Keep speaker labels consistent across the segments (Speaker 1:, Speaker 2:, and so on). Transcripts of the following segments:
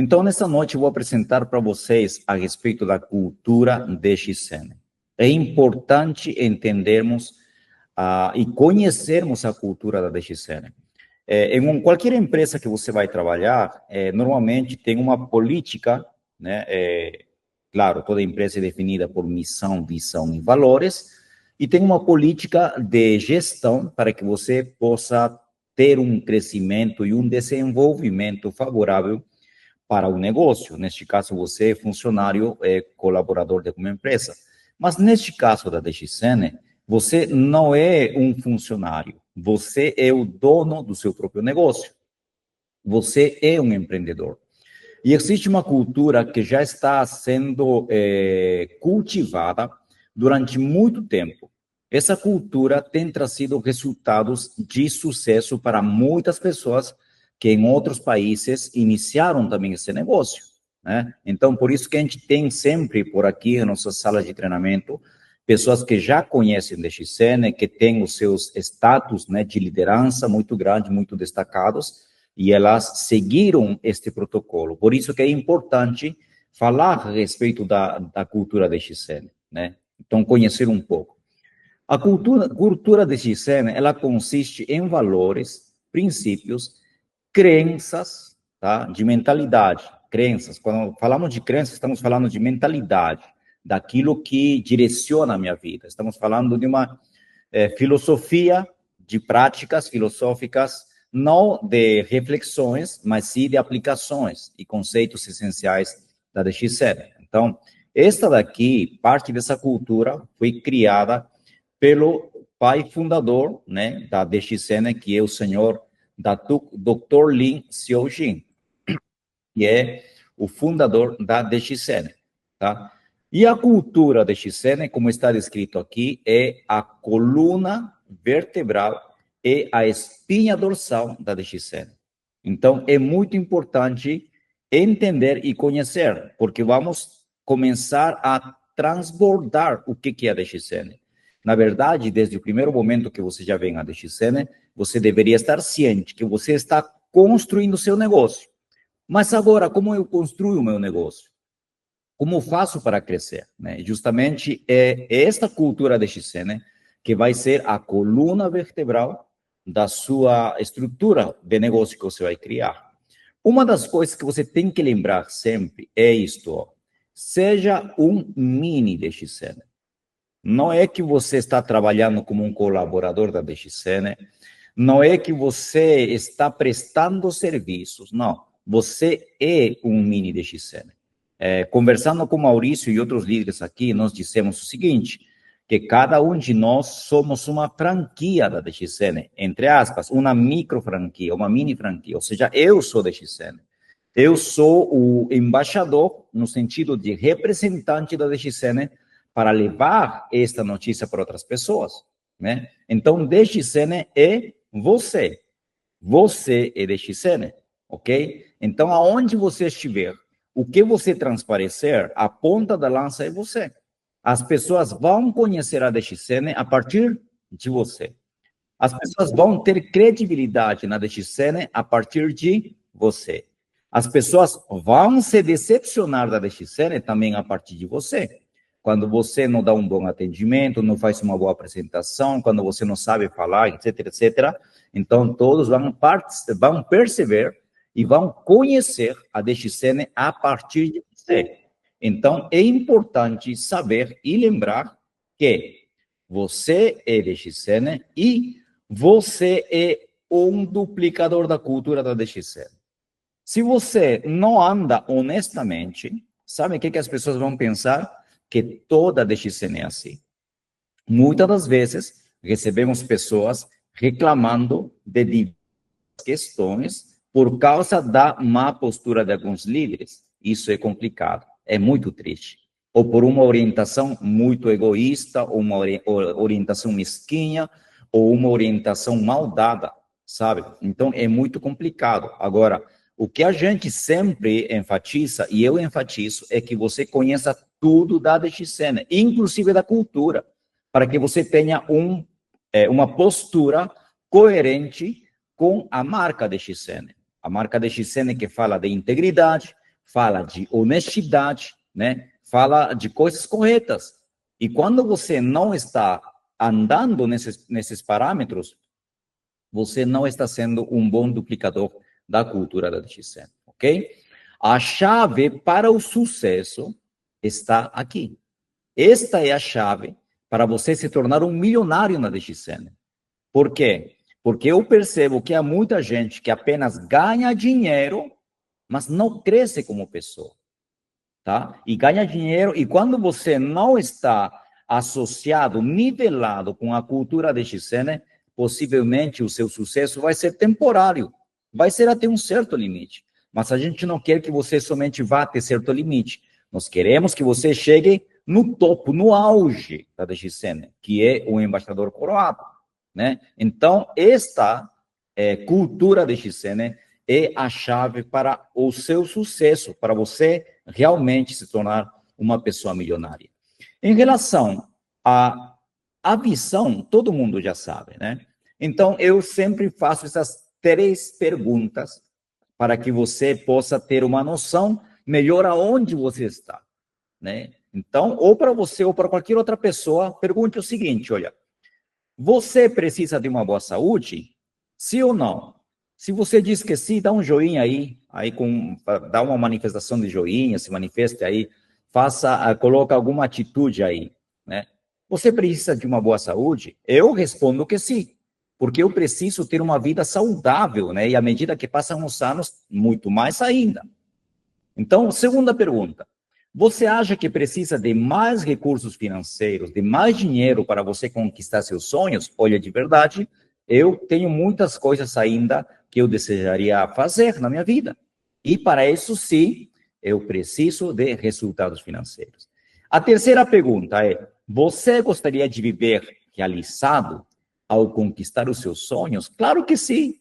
Speaker 1: Então, nessa noite, eu vou apresentar para vocês a respeito da cultura DXN. É importante entendermos e conhecermos a cultura da DXN. Em qualquer empresa que você vai trabalhar, normalmente tem uma política, né? Claro, toda empresa é definida por missão, visão e valores, e tem uma política de gestão para que você possa ter um crescimento e um desenvolvimento favorável para o negócio. Neste caso, você é funcionário, colaborador de uma empresa. Mas neste caso da DXN, você não é um funcionário, você é o dono do seu próprio negócio. Você é um empreendedor. E existe uma cultura que já está sendo cultivada durante muito tempo. Essa cultura tem trazido resultados de sucesso para muitas pessoas que em outros países iniciaram também esse negócio, né? Então, por isso que a gente tem sempre por aqui em nossa sala de treinamento pessoas que já conhecem o DXN, que têm os seus status, né, de liderança muito grande, muito destacados, e elas seguiram este protocolo. Por isso que é importante falar a respeito da cultura DXN, né? Então, conhecer um pouco. A cultura DXN, ela consiste em valores, princípios, crenças, tá? De mentalidade, crenças. Quando falamos de crenças, estamos falando de mentalidade, daquilo que direciona a minha vida. Estamos falando de uma filosofia de práticas filosóficas, não de reflexões, mas sim de aplicações e conceitos essenciais da DXN. Então, esta daqui, parte dessa cultura, foi criada pelo pai fundador, né, da DXN, que é o senhor Dr. Lin Xiaojin, que é o fundador da DXN, tá? E a cultura DXN, como está descrito aqui, é a coluna vertebral e a espinha dorsal da DXN. Então, é muito importante entender e conhecer, porque vamos começar a transbordar o que é a DXN. Na verdade, desde o primeiro momento que você já vem a DXN, você deveria estar ciente que você está construindo o seu negócio. Mas agora, como eu construo o meu negócio? Como faço para crescer? Né? Justamente é esta cultura DXN que vai ser a coluna vertebral da sua estrutura de negócio que você vai criar. Uma das coisas que você tem que lembrar sempre é isto, ó. Seja um mini DXN. Não é que você está trabalhando como um colaborador da DXN, não é que você está prestando serviços, não. Você é um mini DXN. Conversando com Maurício e outros líderes aqui, nós dissemos o seguinte, que cada um de nós somos uma franquia da DXN, entre aspas, uma micro franquia, uma mini franquia, ou seja, eu sou DXN. Eu sou o embaixador, no sentido de representante da DXN, para levar esta notícia para outras pessoas, né? Então, DXN é você. Você é DXN, ok? Então, aonde você estiver, o que você transparecer, a ponta da lança é você. As pessoas vão conhecer a DXN a partir de você. As pessoas vão ter credibilidade na DXN a partir de você. As pessoas vão se decepcionar da DXN também a partir de você. Quando você não dá um bom atendimento, não faz uma boa apresentação, quando você não sabe falar, etc, etc. Então, todos vão perceber e vão conhecer a DXN a partir de você. Então, é importante saber e lembrar que você é DXN e você é um duplicador da cultura da DXN. Se você não anda honestamente, sabe o que as pessoas vão pensar? Que toda DXN é assim. Muitas das vezes, recebemos pessoas reclamando de diversas questões por causa da má postura de alguns líderes. Isso é complicado, é muito triste. Ou por uma orientação muito egoísta, ou uma orientação mesquinha, ou uma orientação mal dada, sabe? Então, é muito complicado. Agora, o que a gente sempre enfatiza, e eu enfatizo, é que você conheça tudo da DXN, inclusive da cultura, para que você tenha uma postura coerente com a marca DXN. A marca DXN que fala de integridade, fala de honestidade, né? Fala de coisas corretas. E quando você não está andando nesses parâmetros, você não está sendo um bom duplicador da cultura da DXN, ok? A chave para o sucesso está aqui. Esta é a chave para você se tornar um milionário na DXN. Por quê? Porque eu percebo que há muita gente que apenas ganha dinheiro, mas não cresce como pessoa, tá? E ganha dinheiro, e quando você não está associado, nivelado com a cultura DXN, possivelmente o seu sucesso vai ser temporário, vai ser até um certo limite. Mas a gente não quer que você somente vá até certo limite. Nós queremos que você chegue no topo, no auge da DXN, que é o embaixador coroado, né? Então, esta cultura DXN é a chave para o seu sucesso, para você realmente se tornar uma pessoa milionária. Em relação à visão, todo mundo já sabe, né? Então, eu sempre faço essas 3 perguntas para que você possa ter uma noção melhor aonde você está, né? Então, ou para você ou para qualquer outra pessoa, pergunte o seguinte, olha, você precisa de uma boa saúde? Sim ou não? Se você diz que sim, dá um joinha aí dá uma manifestação de joinha, se manifeste aí, coloca alguma atitude aí, né? Você precisa de uma boa saúde? Eu respondo que sim, porque eu preciso ter uma vida saudável, né? E à medida que passam os anos, muito mais ainda. Então, segunda pergunta. Você acha que precisa de mais recursos financeiros, de mais dinheiro para você conquistar seus sonhos? Olha, de verdade, eu tenho muitas coisas ainda que eu desejaria fazer na minha vida. E para isso, sim, eu preciso de resultados financeiros. A terceira pergunta é: você gostaria de viver realizado ao conquistar os seus sonhos? Claro que sim.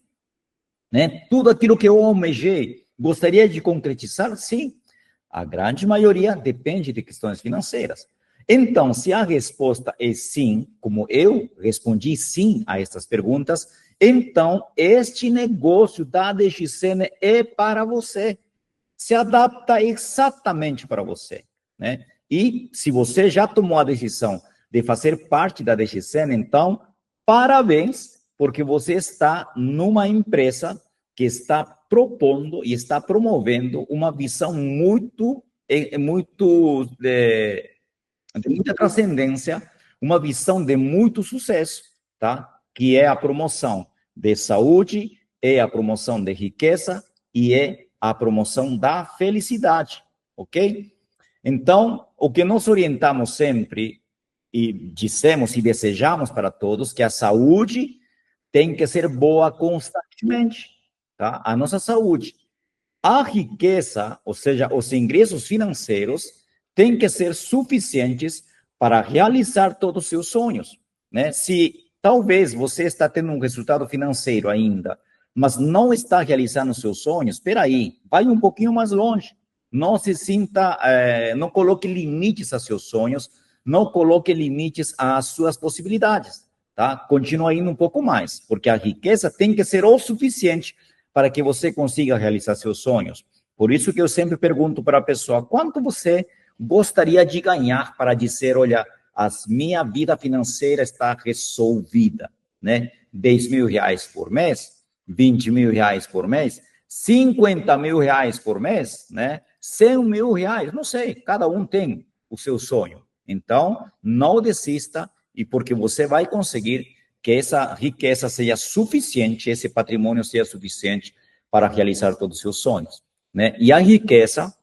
Speaker 1: Né? Tudo aquilo que eu almejei, gostaria de concretizar? Sim. A grande maioria depende de questões financeiras. Então, se a resposta é sim, como eu respondi sim a essas perguntas, então este negócio da DXN é para você. Se adapta exatamente para você, né? E se você já tomou a decisão de fazer parte da DXN, então, parabéns, porque você está numa empresa que está propondo e está promovendo uma visão de muita transcendência, uma visão de muito sucesso, tá? Que é a promoção de saúde, é a promoção de riqueza e é a promoção da felicidade, ok? Então, o que nós orientamos sempre e dissemos e desejamos para todos que a saúde tem que ser boa constantemente, tá? A nossa saúde. A riqueza, ou seja, os ingressos financeiros, têm que ser suficientes para realizar todos os seus sonhos, né? Se talvez você está tendo um resultado financeiro ainda, mas não está realizando os seus sonhos, espera aí, vai um pouquinho mais longe. Não se sinta, não coloque limites a seus sonhos, não coloque limites às suas possibilidades, tá? Continua indo um pouco mais, porque a riqueza tem que ser o suficiente para que você consiga realizar seus sonhos. Por isso que eu sempre pergunto para a pessoa, quanto você gostaria de ganhar para dizer, olha, minha vida financeira está resolvida, né? 10 mil reais por mês, 20 mil reais por mês, 50 mil reais por mês, né? 100 mil reais, não sei, cada um tem o seu sonho. Então, não desista, e porque você vai conseguir que essa riqueza seja suficiente, esse patrimônio seja suficiente para realizar todos os seus sonhos, né? E a riqueza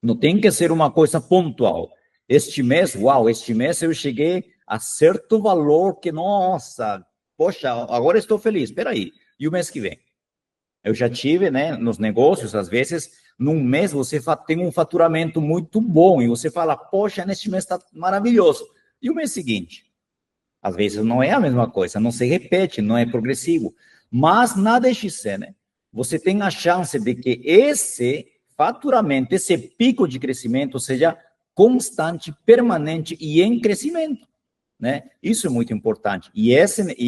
Speaker 1: não tem que ser uma coisa pontual. Este mês eu cheguei a certo valor que, nossa, poxa, agora estou feliz. Espera aí, e o mês que vem? Eu já tive, né, nos negócios, às vezes, num mês você tem um faturamento muito bom e você fala, poxa, neste mês está maravilhoso. E o mês seguinte? Às vezes não é a mesma coisa, não se repete, não é progressivo. Mas na DXC, né, você tem a chance de que esse faturamento, esse pico de crescimento seja constante, permanente e em crescimento, né? Isso é muito importante. E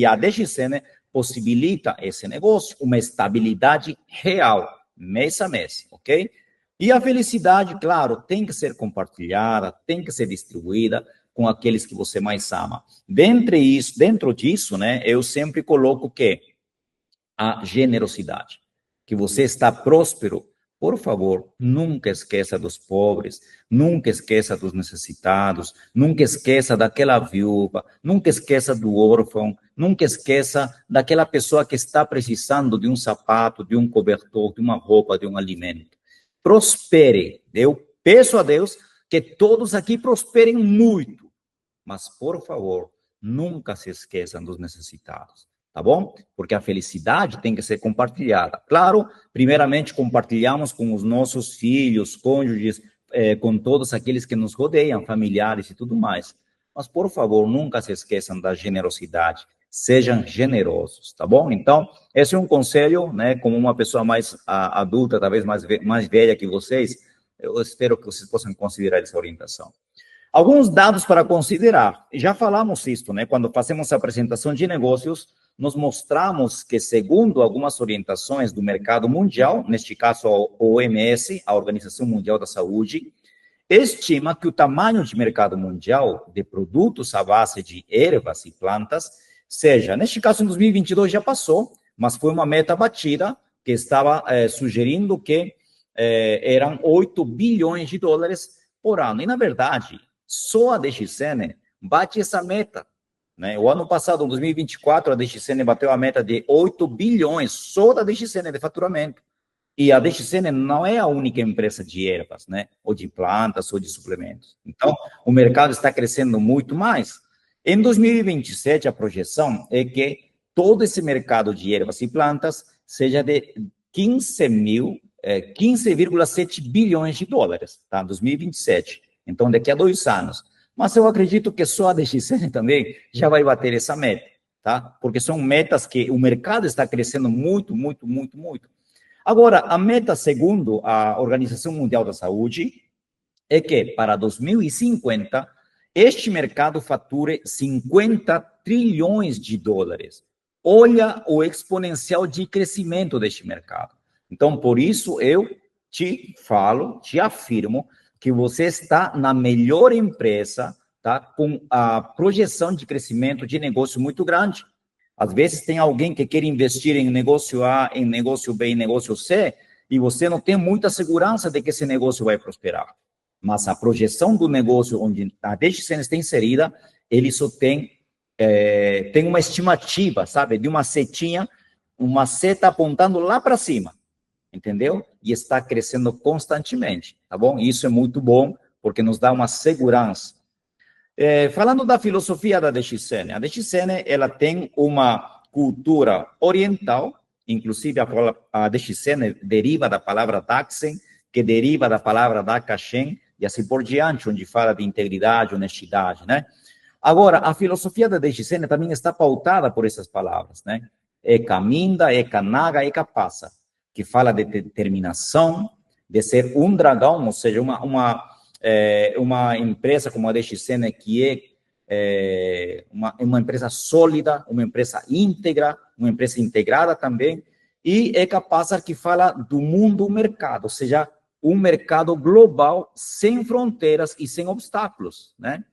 Speaker 1: a DXC, né, possibilita esse negócio, uma estabilidade real, mês a mês, ok? E a felicidade, claro, tem que ser compartilhada, tem que ser distribuída com aqueles que você mais ama. Dentro disso, né, eu sempre coloco que a generosidade, que você está próspero, por favor, nunca esqueça dos pobres, nunca esqueça dos necessitados, nunca esqueça daquela viúva, nunca esqueça do órfão, nunca esqueça daquela pessoa que está precisando de um sapato, de um cobertor, de uma roupa, de um alimento. Prospere. Eu peço a Deus que todos aqui prosperem muito, mas, por favor, nunca se esqueçam dos necessitados, tá bom? Porque a felicidade tem que ser compartilhada. Claro, primeiramente compartilhamos com os nossos filhos, cônjuges, com todos aqueles que nos rodeiam, familiares e tudo mais. Mas, por favor, nunca se esqueçam da generosidade. Sejam generosos, tá bom? Então, esse é um conselho, né? Como uma pessoa mais adulta, talvez mais velha que vocês, eu espero que vocês possam considerar essa orientação. Alguns dados para considerar. Já falamos isso, né? Quando fazemos a apresentação de negócios, nós mostramos que, segundo algumas orientações do mercado mundial, neste caso a OMS, a Organização Mundial da Saúde, estima que o tamanho de mercado mundial de produtos à base de ervas e plantas seja, neste caso, em 2022 já passou, mas foi uma meta batida que estava sugerindo que eram 8 bilhões de dólares por ano. E, na verdade, só a DXN bate essa meta, né? O ano passado, em 2024, a DXN bateu a meta de 8 bilhões só da DXN de faturamento. E a DXN não é a única empresa de ervas, né? Ou de plantas, ou de suplementos. Então, o mercado está crescendo muito mais. Em 2027, a projeção é que todo esse mercado de ervas e plantas seja de 15,7 bilhões de dólares, tá? 2027. Então, daqui a 2 anos. Mas eu acredito que só a DXN também já vai bater essa meta, tá? Porque são metas que o mercado está crescendo muito, muito, muito, muito. Agora, a meta, segundo a Organização Mundial da Saúde, é que para 2050, este mercado fature 50 trilhões de dólares. Olha o exponencial de crescimento deste mercado. Então, por isso, eu te falo, te afirmo, que você está na melhor empresa, tá? Com a projeção de crescimento de negócio muito grande. Às vezes tem alguém que quer investir em negócio A, em negócio B, em negócio C, e você não tem muita segurança de que esse negócio vai prosperar. Mas a projeção do negócio onde a DXN está inserida, ele só tem uma estimativa, sabe, de uma setinha, uma seta apontando lá para cima, entendeu? E está crescendo constantemente, tá bom? Isso é muito bom, porque nos dá uma segurança. Falando da filosofia da DXN, a DXN ela tem uma cultura oriental, inclusive a DXN deriva da palavra Daxen, que deriva da palavra Dakashen, e assim por diante, onde fala de integridade, honestidade, né? Agora, a filosofia da DXN também está pautada por essas palavras, né? Eka Minda, Eka Naga, Eka Passa, que fala de determinação, de ser um dragão, ou seja, uma empresa como a DXN, que é uma empresa sólida, uma empresa íntegra, uma empresa integrada também, e Eka Passa, que fala do mundo mercado, ou seja, um mercado global sem fronteiras e sem obstáculos, né?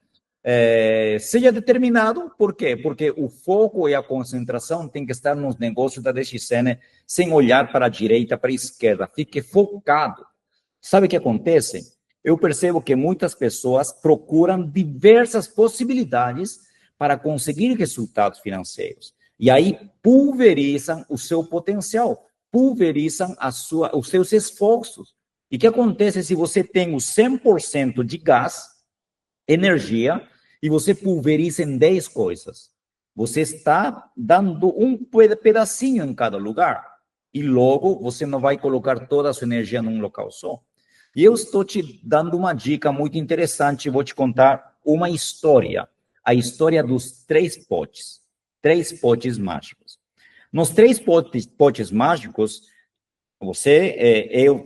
Speaker 1: Seja determinado, por quê? Porque o foco e a concentração tem que estar nos negócios da DXN, sem olhar para a direita, para a esquerda, fique focado. Sabe o que acontece? Eu percebo que muitas pessoas procuram diversas possibilidades para conseguir resultados financeiros, e aí pulverizam o seu potencial, pulverizam os seus esforços. E o que acontece se você tem o 100% de gás, energia, e você pulveriza em 10 coisas? Você está dando um pedacinho em cada lugar, e logo você não vai colocar toda a sua energia num local só. E eu estou te dando uma dica muito interessante, vou te contar uma história, a história dos 3 potes mágicos. Nos 3 potes mágicos,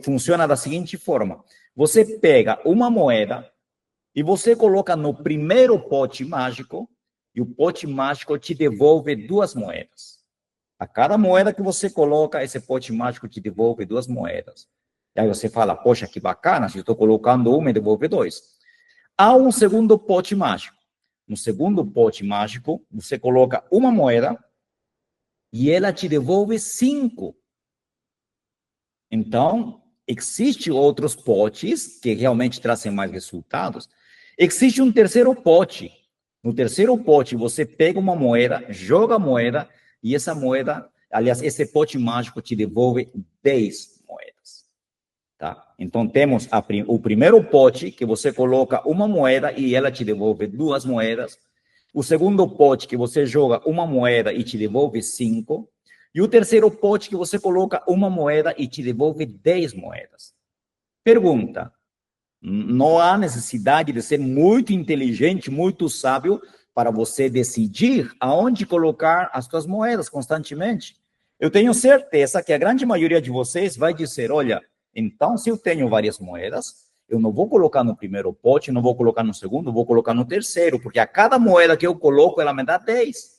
Speaker 1: funciona da seguinte forma: você pega uma moeda e você coloca no primeiro pote mágico, e o pote mágico te devolve 2 moedas. A cada moeda que você coloca, esse pote mágico te devolve 2 moedas. E aí você fala, poxa, que bacana, se eu estou colocando um, me devolve dois. Há um segundo pote mágico. No segundo pote mágico, você coloca uma moeda e ela te devolve 5. Então, existem outros potes que realmente trazem mais resultados. Existe um terceiro pote. No terceiro pote, você pega uma moeda, joga a moeda, e essa moeda, aliás, esse pote mágico te devolve 10 moedas. Tá? Então, temos o primeiro pote, que você coloca uma moeda e ela te devolve 2 moedas. O segundo pote, que você joga uma moeda e te devolve 5. E o terceiro pote, que você coloca uma moeda e te devolve 10 moedas. Pergunta: não há necessidade de ser muito inteligente, muito sábio, para você decidir aonde colocar as suas moedas constantemente? Eu tenho certeza que a grande maioria de vocês vai dizer, olha, então, se eu tenho várias moedas, eu não vou colocar no primeiro pote, não vou colocar no segundo, vou colocar no terceiro, porque a cada moeda que eu coloco, ela me dá 10.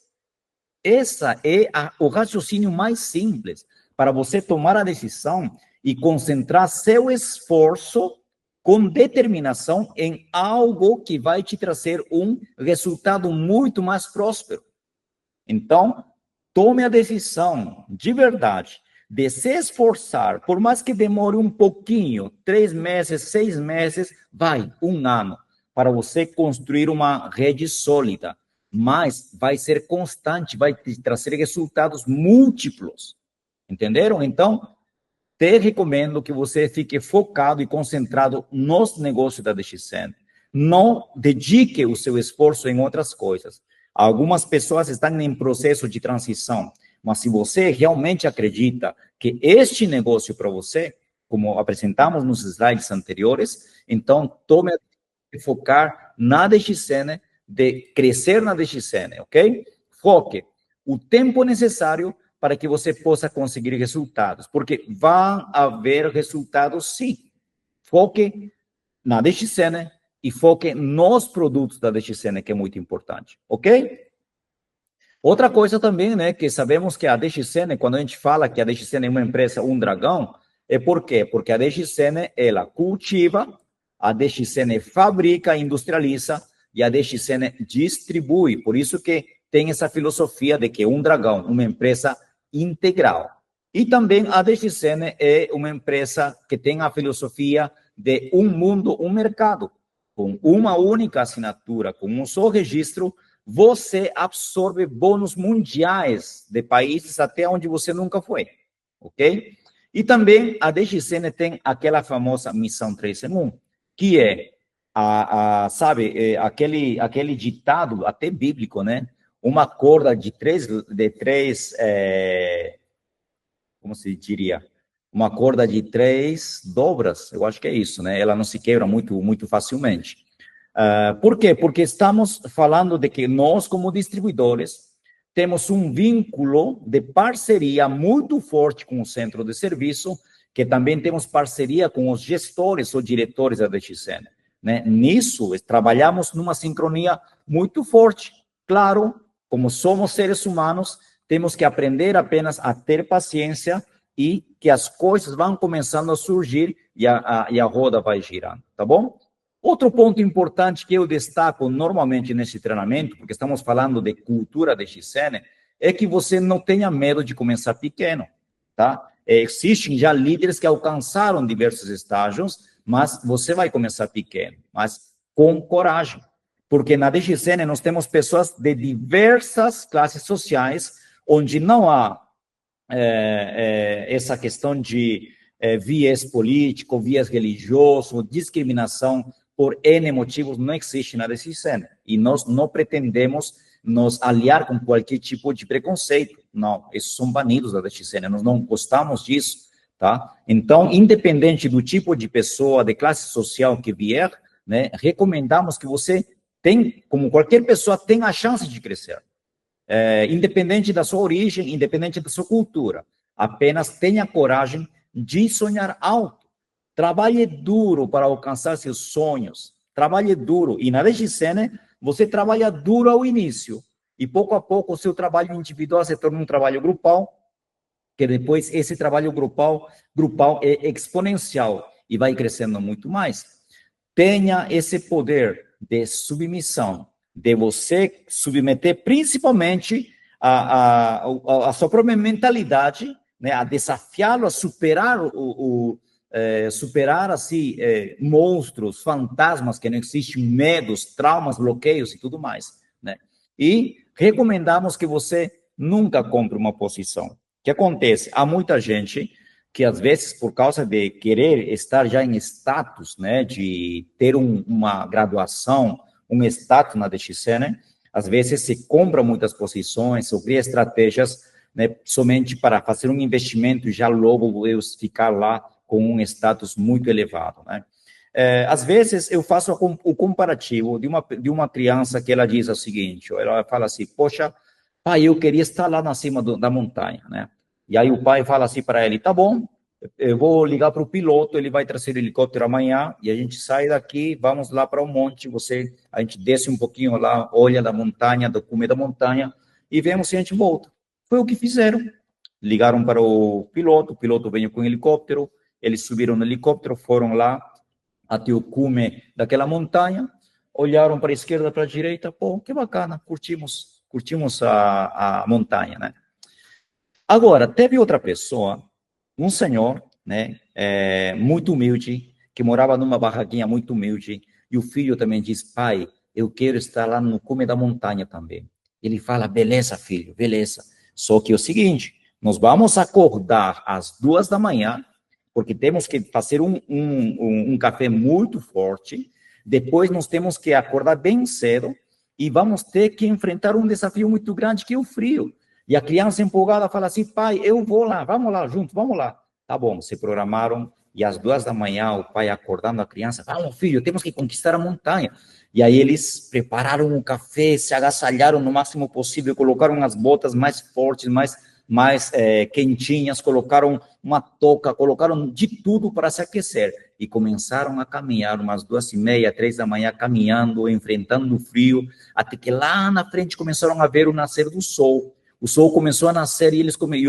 Speaker 1: Esse é o raciocínio mais simples para você tomar a decisão e concentrar seu esforço com determinação em algo que vai te trazer um resultado muito mais próspero. Então, tome a decisão de verdade de se esforçar, por mais que demore um pouquinho, 3 meses, 6 meses, vai, 1 ano, para você construir uma rede sólida, mas vai ser constante, vai te trazer resultados múltiplos, entenderam? Então, te recomendo que você fique focado e concentrado nos negócios da DXN. Não dedique o seu esforço em outras coisas. Algumas pessoas estão em processo de transição, mas se você realmente acredita que este negócio para você, como apresentamos nos slides anteriores, então tome a de focar na DXN, de crescer na DXN, ok? Foque o tempo necessário para que você possa conseguir resultados, porque vão haver resultados, sim. Foque na DXN e foque nos produtos da DXN, que é muito importante, ok? Outra coisa também, né, que sabemos que a DXN, quando a gente fala que a DXN é uma empresa, um dragão, é por quê? Porque a DXN, ela cultiva, a DXN fabrica, industrializa e a DXN distribui. Por isso que tem essa filosofia de que um dragão, uma empresa integral. E também a DXN é uma empresa que tem a filosofia de um mundo, um mercado. Com uma única assinatura, com um só registro, você absorve bônus mundiais de países até onde você nunca foi, ok? E também a DXN tem aquela famosa missão 3 em 1, que é, sabe, aquele ditado até bíblico, né? Uma corda de três, como se diria? Uma corda de 3 dobras, eu acho que é isso, né? Ela não se quebra muito facilmente. Por quê? Porque estamos falando de que nós, como distribuidores, temos um vínculo de parceria muito forte com o centro de serviço, que também temos parceria com os gestores ou diretores da DXN. Né? Nisso, trabalhamos numa sincronia muito forte. Claro, como somos seres humanos, temos que aprender apenas a ter paciência e que as coisas vão começando a surgir e a roda vai girando, tá bom? Outro ponto importante que eu destaco normalmente nesse treinamento, porque estamos falando de cultura de XN, é que você não tenha medo de começar pequeno, tá? Existem já líderes que alcançaram diversos estágios, mas você vai começar pequeno, mas com coragem. Porque na DXN nós temos pessoas de diversas classes sociais, onde não há essa questão de viés político, viés religioso, discriminação por N motivos, não existe na DXN. E nós não pretendemos nos aliar com qualquer tipo de preconceito. Não, esses são banidos da DXN, nós não gostamos disso, tá? Então, independente do tipo de pessoa, de classe social que vier, né, recomendamos que você tem, como qualquer pessoa, tem a chance de crescer. Independente da sua origem, independente da sua cultura. Apenas tenha coragem de sonhar alto. Trabalhe duro para alcançar seus sonhos. Trabalhe duro. E na DXN, você trabalha duro ao início. E pouco a pouco o seu trabalho individual se torna um trabalho grupal. que depois esse trabalho grupal é exponencial e vai crescendo muito mais. Tenha esse poder de submissão, de você submeter principalmente a sua própria mentalidade, né, a desafiá-lo, a superar superar assim monstros, fantasmas que não existem, medos, traumas, bloqueios e tudo mais, né? E recomendamos que você nunca compre uma posição. O que acontece? Há muita gente que às vezes por causa de querer estar já em status, né, de ter uma graduação, um status na DXC, né, às vezes se compra muitas posições ou cria estratégias, né, somente para fazer um investimento e já logo eu ficar lá com um status muito elevado, né. Às vezes eu faço o comparativo de uma criança que ela diz o seguinte, ela fala assim, poxa, pai, eu queria estar lá na cima da montanha, né? E aí o pai fala assim para ele, tá bom, eu vou ligar para o piloto, ele vai trazer o helicóptero amanhã e a gente sai daqui, vamos lá para o monte, a gente desce um pouquinho lá, olha da montanha, do cume da montanha e vemos se a gente volta. Foi o que fizeram. Ligaram para o piloto veio com o helicóptero, eles subiram no helicóptero, foram lá até o cume daquela montanha, olharam para a esquerda, para a direita, pô, que bacana, curtimos a montanha, né? Agora, teve outra pessoa, um senhor, né, muito humilde, que morava numa barraquinha muito humilde, e o filho também diz, pai, eu quero estar lá no cume da montanha também. Ele fala, beleza, filho, beleza. Só que é o seguinte, nós vamos acordar às 2 da manhã, porque temos que fazer um café muito forte, depois nós temos que acordar bem cedo, e vamos ter que enfrentar um desafio muito grande, que é o frio. E a criança empolgada fala assim, pai, eu vou lá, vamos lá junto, vamos lá. Tá bom, se programaram, e às 2 da manhã o pai acordando a criança, vamos filho, temos que conquistar a montanha. E aí eles prepararam o café, se agasalharam no máximo possível, colocaram as botas mais fortes, mais quentinhas, colocaram uma touca, colocaram de tudo para se aquecer. E começaram a caminhar umas 2h30, 3 da manhã, caminhando, enfrentando o frio, até que lá na frente começaram a ver o nascer do sol. O sol começou a nascer e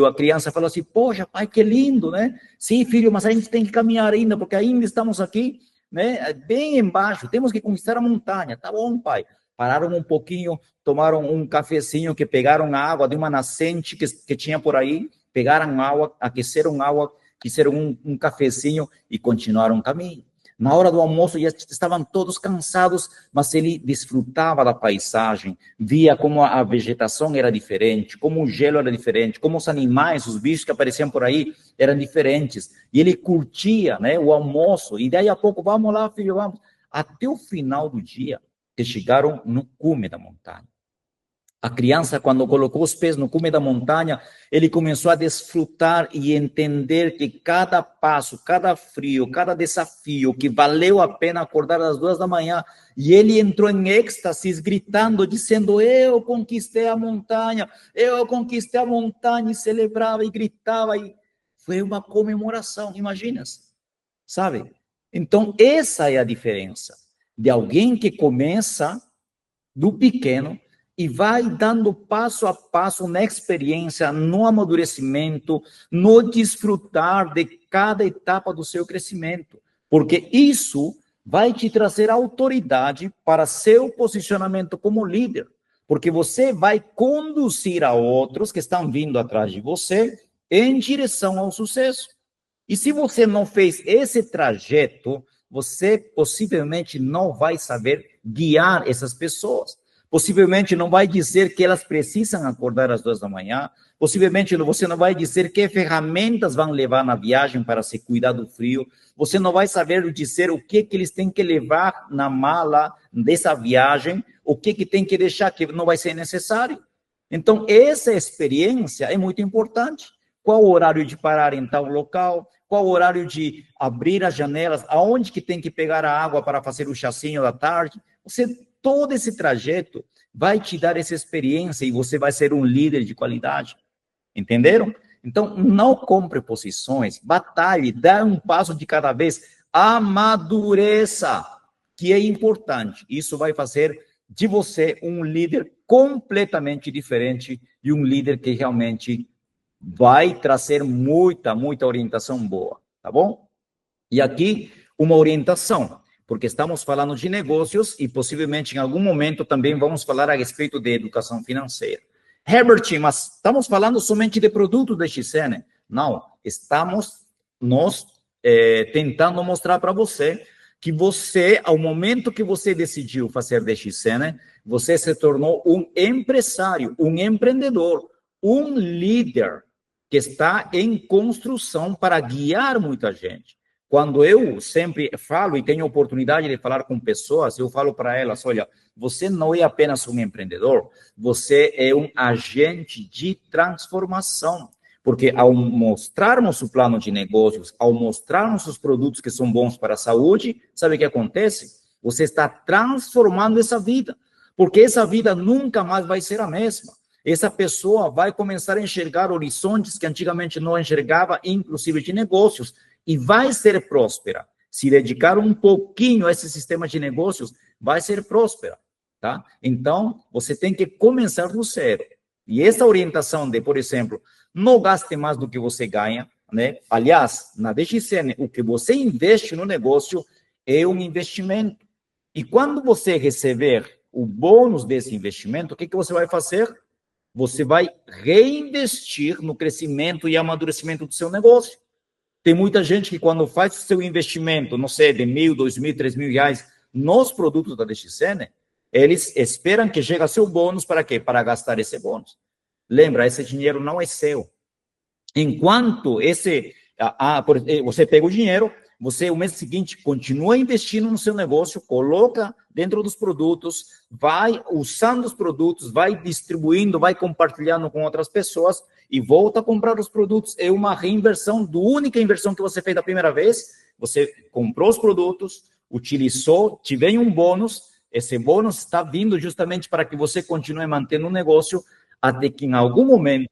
Speaker 1: a criança falou assim, poxa, pai, que lindo, né? Sim, filho, mas a gente tem que caminhar ainda, porque ainda estamos aqui, né? Bem embaixo, temos que conquistar a montanha. Tá bom, pai. Pararam um pouquinho, tomaram um cafezinho, que pegaram a água de uma nascente que tinha por aí, pegaram água, aqueceram água, fizeram um cafezinho e continuaram o caminho. Na hora do almoço já estavam todos cansados, mas ele desfrutava da paisagem, via como a vegetação era diferente, como o gelo era diferente, como os animais, os bichos que apareciam por aí eram diferentes. E ele curtia, né, o almoço, e daí a pouco, vamos lá, filho, vamos. Até o final do dia, que chegaram no cume da montanha. A criança, quando colocou os pés no cume da montanha, ele começou a desfrutar e entender que cada passo, cada frio, cada desafio, que valeu a pena acordar às 2 da manhã, e ele entrou em êxtases, gritando, dizendo, eu conquistei a montanha, e celebrava e gritava, e foi uma comemoração, imaginas, sabe? Então, essa é a diferença de alguém que começa do pequeno e vai dando passo a passo na experiência, no amadurecimento, no desfrutar de cada etapa do seu crescimento, porque isso vai te trazer autoridade para seu posicionamento como líder, porque você vai conduzir a outros que estão vindo atrás de você em direção ao sucesso. E se você não fez esse trajeto, você possivelmente não vai saber guiar essas pessoas. Possivelmente não vai dizer que elas precisam acordar às 2 da manhã. Possivelmente você não vai dizer que ferramentas vão levar na viagem para se cuidar do frio. Você não vai saber dizer o que eles têm que levar na mala dessa viagem, o que tem que deixar que não vai ser necessário. Então, essa experiência é muito importante. Qual o horário de parar em tal local? Qual o horário de abrir as janelas? Aonde que tem que pegar a água para fazer o chazinho da tarde? Todo esse trajeto vai te dar essa experiência e você vai ser um líder de qualidade. Entenderam? Então, não compre posições, batalhe, dá um passo de cada vez, amadureça, que é importante. Isso vai fazer de você um líder completamente diferente e um líder que realmente vai trazer muita orientação boa, tá bom? E aqui, uma orientação, porque estamos falando de negócios e possivelmente em algum momento também vamos falar a respeito de educação financeira. Herbert, mas estamos falando somente de produtos da XN? Não, estamos tentando mostrar para você que você, ao momento que você decidiu fazer DXN, você se tornou um empresário, um empreendedor, um líder que está em construção para guiar muita gente. Quando eu sempre falo e tenho oportunidade de falar com pessoas, eu falo para elas, olha, você não é apenas um empreendedor, você é um agente de transformação. Porque ao mostrarmos o plano de negócios, ao mostrarmos os produtos que são bons para a saúde, sabe o que acontece? Você está transformando essa vida, porque essa vida nunca mais vai ser a mesma. Essa pessoa vai começar a enxergar horizontes que antigamente não enxergava, inclusive de negócios, e vai ser próspera. Se dedicar um pouquinho a esse sistema de negócios, vai ser próspera, tá? Então, você tem que começar do zero. E essa orientação de, por exemplo, não gaste mais do que você ganha, né? Aliás, na DXN, o que você investe no negócio é um investimento. E quando você receber o bônus desse investimento, o que você vai fazer? Você vai reinvestir no crescimento e amadurecimento do seu negócio. Tem muita gente que quando faz o seu investimento, não sei, de R$1.000, R$2.000, R$3.000 nos produtos da DXN, eles esperam que chegue seu bônus para quê? Para gastar esse bônus. Lembra, esse dinheiro não é seu. Enquanto você pega o dinheiro, você, o mês seguinte, continua investindo no seu negócio, coloca dentro dos produtos, vai usando os produtos, vai distribuindo, vai compartilhando com outras pessoas e volta a comprar os produtos. É uma reinversão, da única inversão que você fez da primeira vez. Você comprou os produtos, utilizou, te vem um bônus, esse bônus está vindo justamente para que você continue mantendo o negócio até que em algum momento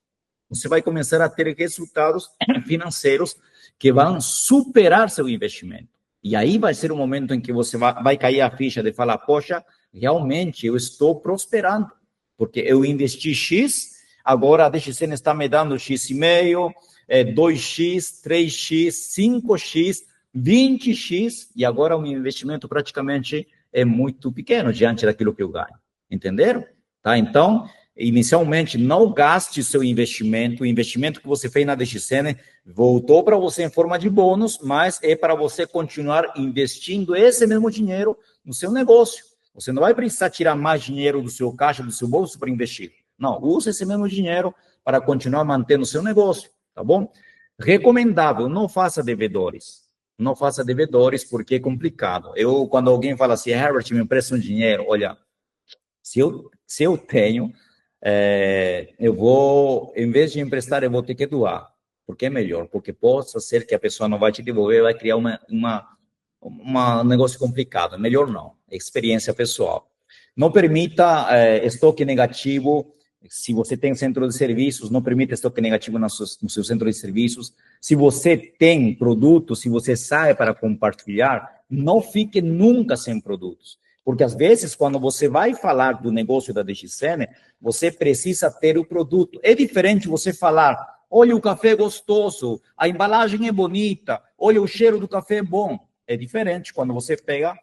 Speaker 1: você vai começar a ter resultados financeiros que vão superar seu investimento. E aí vai ser o momento em que você vai cair a ficha de falar, poxa, realmente eu estou prosperando, porque eu investi X, agora a DXN está me dando X,5, 2X, 3X, 5X, 20X, e agora o meu investimento praticamente é muito pequeno diante daquilo que eu ganho. Entenderam? Tá? Então, inicialmente, não gaste seu investimento. O investimento que você fez na DXN voltou para você em forma de bônus, mas é para você continuar investindo esse mesmo dinheiro no seu negócio. Você não vai precisar tirar mais dinheiro do seu caixa, do seu bolso para investir. Não, use esse mesmo dinheiro para continuar mantendo o seu negócio, tá bom? Recomendável, não faça devedores. Não faça devedores porque é complicado. Quando alguém fala assim, Herbert, me empresta um dinheiro, olha, se eu tenho, eu vou, em vez de emprestar, eu vou ter que doar, porque é melhor, porque possa ser que a pessoa não vai te devolver, vai criar um negócio complicado. Melhor não, experiência pessoal. Não permita estoque negativo. Se você tem centro de serviços, não permita estoque negativo no seu centro de serviços. Se você tem produtos, se você sai para compartilhar, não fique nunca sem produtos. Porque, às vezes, quando você vai falar do negócio da DXN, você precisa ter o produto. É diferente você falar, olha, o café é gostoso, a embalagem é bonita, olha, o cheiro do café é bom. É diferente quando você pega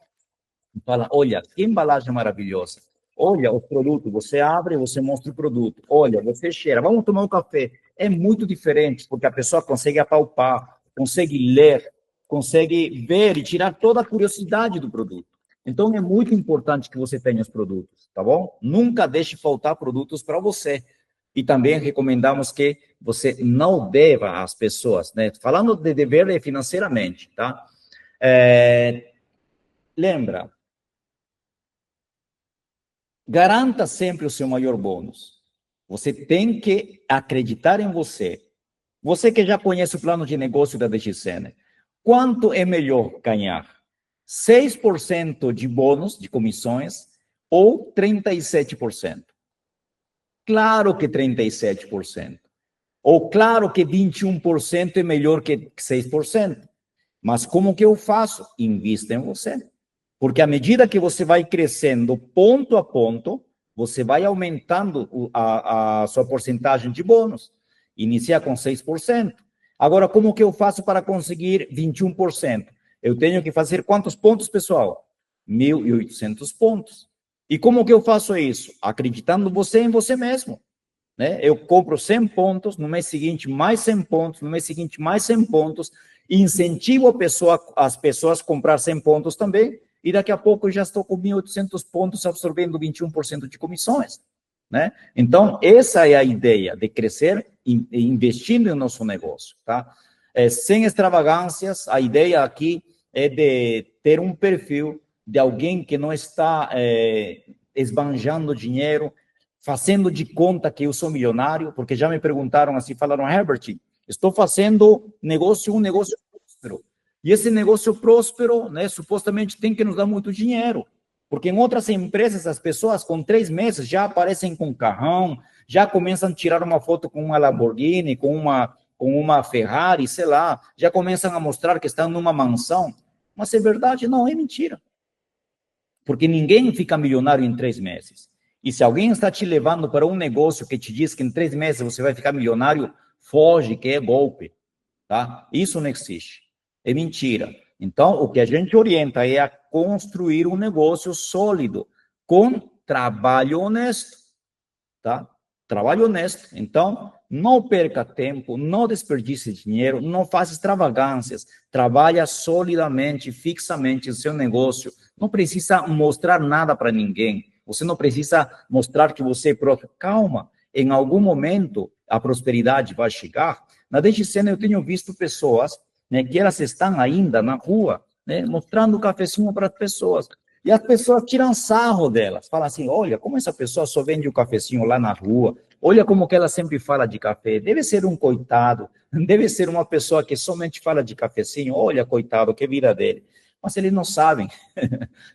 Speaker 1: e fala, olha, que embalagem maravilhosa. Olha o produto, você abre, você mostra o produto. Olha, você cheira, vamos tomar um café. É muito diferente, porque a pessoa consegue apalpar, consegue ler, consegue ver e tirar toda a curiosidade do produto. Então, é muito importante que você tenha os produtos, tá bom? Nunca deixe faltar produtos para você. E também recomendamos que você não deva às pessoas, né? Falando de dever financeiramente, tá? Lembra, garanta sempre o seu maior bônus. Você tem que acreditar em você. Você que já conhece o plano de negócio da DXN, quanto é melhor ganhar? 6% de bônus, de comissões, ou 37%? Claro que 37%. Ou claro que 21% é melhor que 6%. Mas como que eu faço? Invista em você. Porque à medida que você vai crescendo ponto a ponto, você vai aumentando a sua porcentagem de bônus. Iniciar com 6%. Agora, como que eu faço para conseguir 21%? Eu tenho que fazer quantos pontos, pessoal? 1.800 pontos. E como que eu faço isso? Acreditando você em você mesmo. Né? Eu compro 100 pontos, no mês seguinte mais 100 pontos, no mês seguinte mais 100 pontos, e incentivo as pessoas a comprar 100 pontos também, e daqui a pouco eu já estou com 1.800 pontos absorvendo 21% de comissões. Né? Então, essa é a ideia de crescer investindo no nosso negócio. Tá? Sem extravagâncias, a ideia aqui é de ter um perfil de alguém que não está esbanjando dinheiro, fazendo de conta que eu sou milionário, porque já me perguntaram assim, falaram, Herbert, estou fazendo um negócio próspero. E esse negócio próspero, né, supostamente tem que nos dar muito dinheiro. Porque em outras empresas, as pessoas com 3 meses já aparecem com carrão, já começam a tirar uma foto com uma Lamborghini, com uma Ferrari, sei lá, já começam a mostrar que estão numa mansão. Mas é verdade? Não, é mentira. Porque ninguém fica milionário em 3 meses. E se alguém está te levando para um negócio que te diz que em 3 meses você vai ficar milionário, foge, que é golpe, tá? Isso não existe. É mentira. Então, o que a gente orienta é a construir um negócio sólido, com trabalho honesto, tá? Trabalho honesto. Então, não perca tempo, não desperdice dinheiro, não faça extravagâncias, trabalha solidamente, fixamente o seu negócio. Não precisa mostrar nada para ninguém. Você não precisa mostrar que você é próspero. Calma, em algum momento a prosperidade vai chegar. Na DXN eu tenho visto pessoas, né, que elas estão ainda na rua, né, mostrando cafezinho para as pessoas. E as pessoas tiram sarro delas, falam assim, olha, como essa pessoa só vende o cafezinho lá na rua, olha como que ela sempre fala de café, deve ser um coitado, deve ser uma pessoa que somente fala de cafezinho, olha, coitado, que vida dele. Mas eles não sabem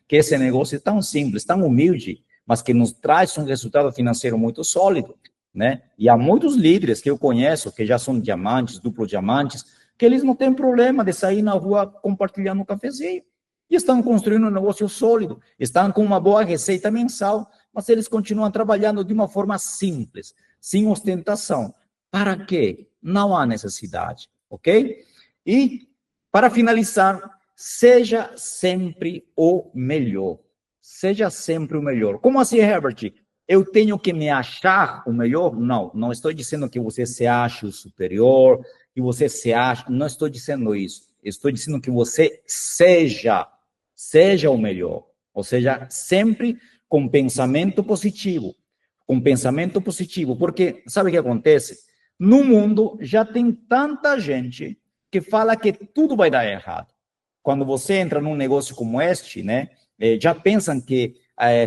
Speaker 1: que esse negócio é tão simples, tão humilde, mas que nos traz um resultado financeiro muito sólido, né? E há muitos líderes que eu conheço, que já são diamantes, duplo diamantes, que eles não têm problema de sair na rua compartilhando um cafezinho. E estão construindo um negócio sólido, estão com uma boa receita mensal, mas eles continuam trabalhando de uma forma simples, sem ostentação. Para quê? Não há necessidade, ok? E, para finalizar, seja sempre o melhor. Seja sempre o melhor. Como assim, Herbert? Eu tenho que me achar o melhor? Não, não estou dizendo que você se ache o superior, que você se ache, não estou dizendo isso. Estou dizendo que você seja o melhor. Ou seja, sempre com pensamento positivo. Com pensamento positivo. Porque, sabe o que acontece? No mundo já tem tanta gente que fala que tudo vai dar errado. Quando você entra num negócio como este, né, já pensam que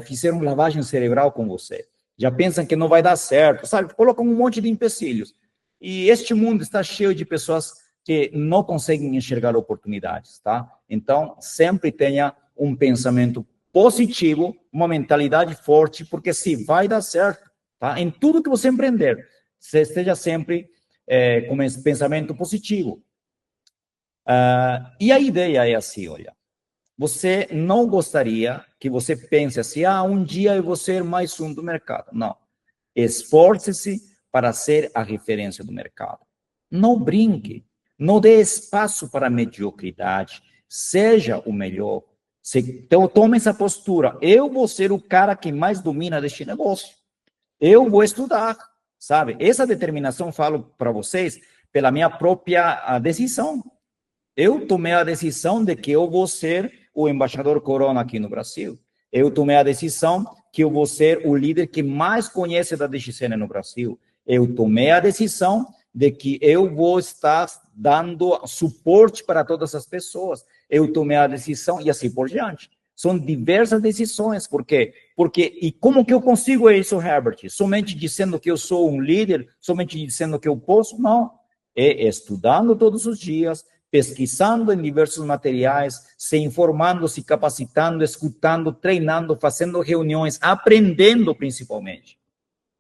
Speaker 1: fizeram lavagem cerebral com você. Já pensam que não vai dar certo, sabe? Colocam um monte de empecilhos. E este mundo está cheio de pessoas que não conseguem enxergar oportunidades, tá? Então, sempre tenha um pensamento positivo, uma mentalidade forte, porque se vai dar certo, tá? Em tudo que você empreender, você esteja sempre com esse pensamento positivo. E a ideia é assim, olha, você não gostaria que você pense assim, um dia eu vou ser mais um do mercado. Não. Esforce-se para ser a referência do mercado. Não brinque, não dê espaço para a mediocridade, seja o melhor. Então, tome essa postura. Eu vou ser o cara que mais domina deste negócio. Eu vou estudar, sabe? Essa determinação, falo para vocês, pela minha própria decisão. Eu tomei a decisão de que eu vou ser o embaixador Corona aqui no Brasil. Eu tomei a decisão que eu vou ser o líder que mais conhece da DXN no Brasil. Eu tomei a decisão de que eu vou estar dando suporte para todas as pessoas. Eu tomei a decisão e assim por diante. São diversas decisões, e como que eu consigo isso, Herbert? Somente dizendo que eu sou um líder, somente dizendo que eu posso? Não. É estudando todos os dias, pesquisando em diversos materiais, se informando, se capacitando, escutando, treinando, fazendo reuniões, aprendendo principalmente.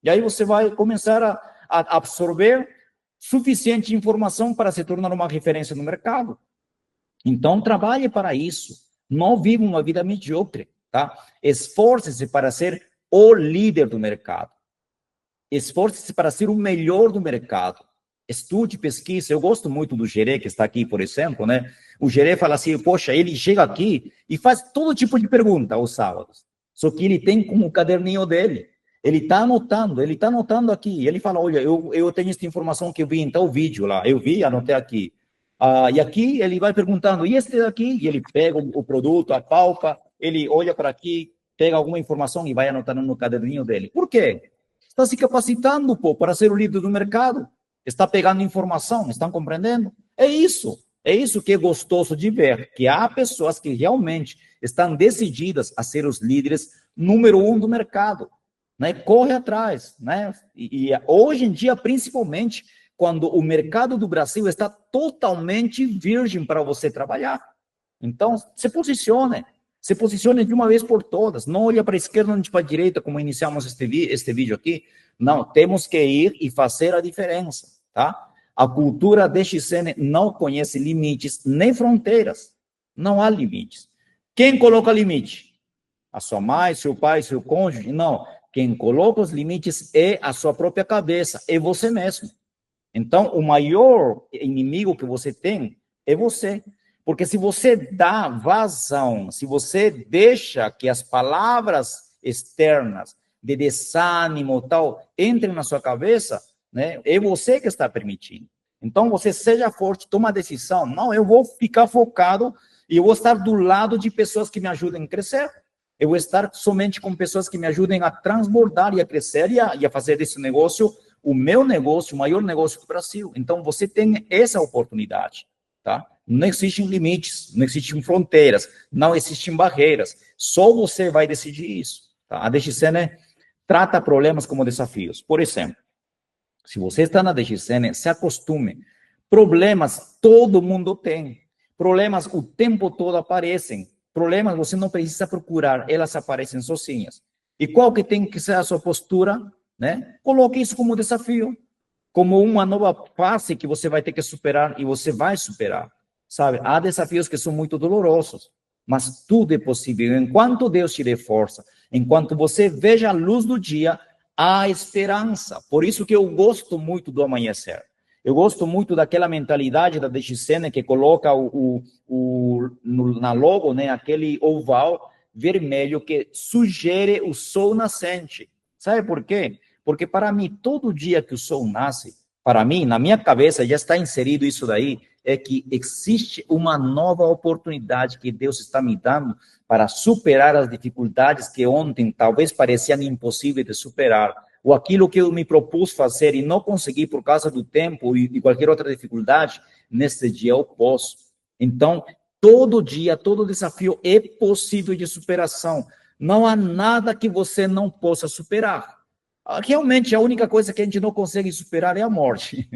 Speaker 1: E aí você vai começar a absorver suficiente informação para se tornar uma referência no mercado. Então, trabalhe para isso. Não viva uma vida medíocre, tá? Esforce-se para ser o líder do mercado. Esforce-se para ser o melhor do mercado. estude, pesquise. Eu gosto muito do Gerê, que está aqui, por exemplo, né? O Gerê fala assim, poxa, ele chega aqui e faz todo tipo de pergunta aos sábados. Só que ele tem como caderninho dele. Ele está anotando aqui. Ele fala, olha, eu tenho essa informação que eu vi em tal vídeo lá. Eu vi, anotei aqui. E aqui ele vai perguntando, e este daqui? E ele pega o produto, apalpa, ele olha para aqui, pega alguma informação e vai anotando no caderninho dele. Por quê? Está se capacitando, pô, para ser o líder do mercado. Está pegando informação, estão compreendendo? É isso que é gostoso de ver, que há pessoas que realmente estão decididas a ser os líderes número 1 do mercado, né? Corre atrás, né? E hoje em dia, principalmente, quando o mercado do Brasil está totalmente virgem para você trabalhar. Então, se posicione de uma vez por todas, não olha para a esquerda nem para a direita, como iniciamos este vídeo aqui. Não, temos que ir e fazer a diferença, tá? A cultura DXN não conhece limites nem fronteiras. Não há limites. Quem coloca limite? A sua mãe, seu pai, seu cônjuge? Não. Quem coloca os limites é a sua própria cabeça, é você mesmo. Então, o maior inimigo que você tem é você. Porque se você dá vazão, se você deixa que as palavras externas de desânimo tal entrem na sua cabeça, né, é você que está permitindo. Então, você seja forte, toma a decisão. Não, eu vou ficar focado e eu vou estar do lado de pessoas que me ajudem a crescer. Eu vou estar somente com pessoas que me ajudem a transbordar e a crescer e a fazer desse negócio o meu negócio, o maior negócio do Brasil. Então, você tem essa oportunidade, tá? Não existem limites, não existem fronteiras, não existem barreiras. Só você vai decidir isso, tá? A DXN trata problemas como desafios. Por exemplo, se você está na DXN, se acostume. Problemas todo mundo tem. Problemas o tempo todo aparecem. Problemas você não precisa procurar, elas aparecem sozinhas. E qual que tem que ser a sua postura? Né? Coloque isso como desafio, como uma nova fase que você vai ter que superar e você vai superar, sabe? Há desafios que são muito dolorosos, mas tudo é possível. Enquanto Deus te dê força, enquanto você veja a luz do dia, há esperança. Por isso que eu gosto muito do amanhecer. Eu gosto muito daquela mentalidade da DXN que coloca na logo, né, aquele oval vermelho que sugere o sol nascente. Sabe por quê? Porque para mim, todo dia que o sol nasce, para mim, na minha cabeça, já está inserido isso daí, é que existe uma nova oportunidade que Deus está me dando para superar as dificuldades que ontem talvez pareciam impossíveis de superar, ou aquilo que eu me propus fazer e não consegui por causa do tempo e qualquer outra dificuldade, neste dia eu posso. Então, todo dia, todo desafio é possível de superação. Não há nada que você não possa superar. Realmente, a única coisa que a gente não consegue superar é a morte.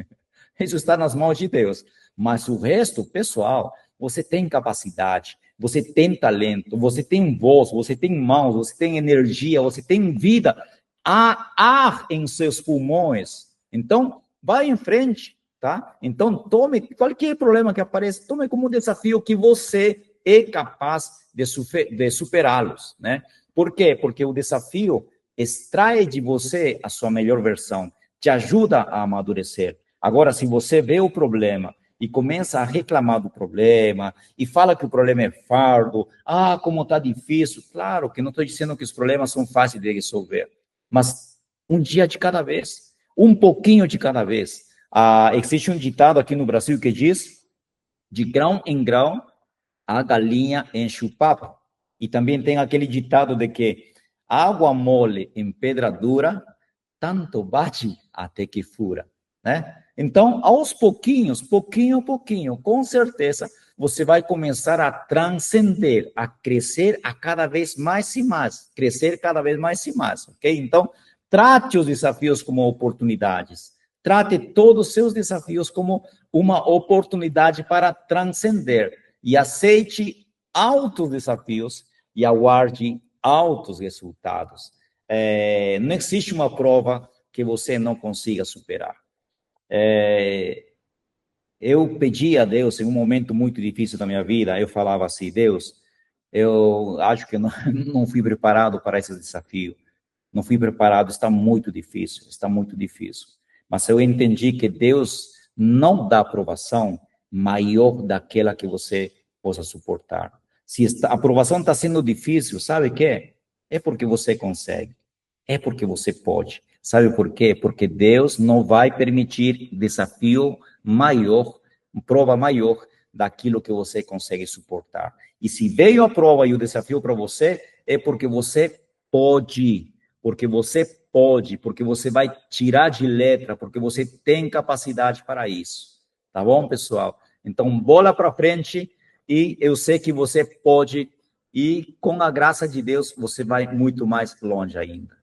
Speaker 1: Isso está nas mãos de Deus. Mas o resto, pessoal, você tem capacidade, você tem talento, você tem voz, você tem mãos, você tem energia, você tem vida. Há ar em seus pulmões. Então, vai em frente, tá? Então, tome qualquer problema que apareça, tome como desafio que você é capaz de superá-los, né? Por quê? Porque o desafio extrai de você a sua melhor versão, te ajuda a amadurecer. Agora, se você vê o problema e começa a reclamar do problema e fala que o problema é fardo, como está difícil, claro que não estou dizendo que os problemas são fáceis de resolver, mas um dia de cada vez, um pouquinho de cada vez. Existe um ditado aqui no Brasil que diz, de grão em grão, a galinha enche o papo. E também tem aquele ditado de que água mole em pedra dura, tanto bate até que fura, né? Então, aos pouquinhos, pouquinho a pouquinho, com certeza, você vai começar a transcender, a crescer a cada vez mais e mais, crescer cada vez mais e mais, ok? Então, trate os desafios como oportunidades, trate todos os seus desafios como uma oportunidade para transcender e aceite altos desafios e aguarde altos resultados. Não existe uma prova que você não consiga superar. Eu pedi a Deus, em um momento muito difícil da minha vida, eu falava assim, Deus, eu acho que não, não fui preparado para esse desafio. Não fui preparado, está muito difícil, está muito difícil. Mas eu entendi que Deus não dá aprovação maior daquela que você possa suportar. Se a aprovação está sendo difícil, sabe o quê? É porque você consegue. É porque você pode. Sabe por quê? Porque Deus não vai permitir desafio maior, prova maior daquilo que você consegue suportar. E se veio a prova e o desafio para você, é porque você pode. Porque você pode, porque você vai tirar de letra, porque você tem capacidade para isso. Tá bom, pessoal? Então, bola para frente e eu sei que você pode e com a graça de Deus você vai muito mais longe ainda.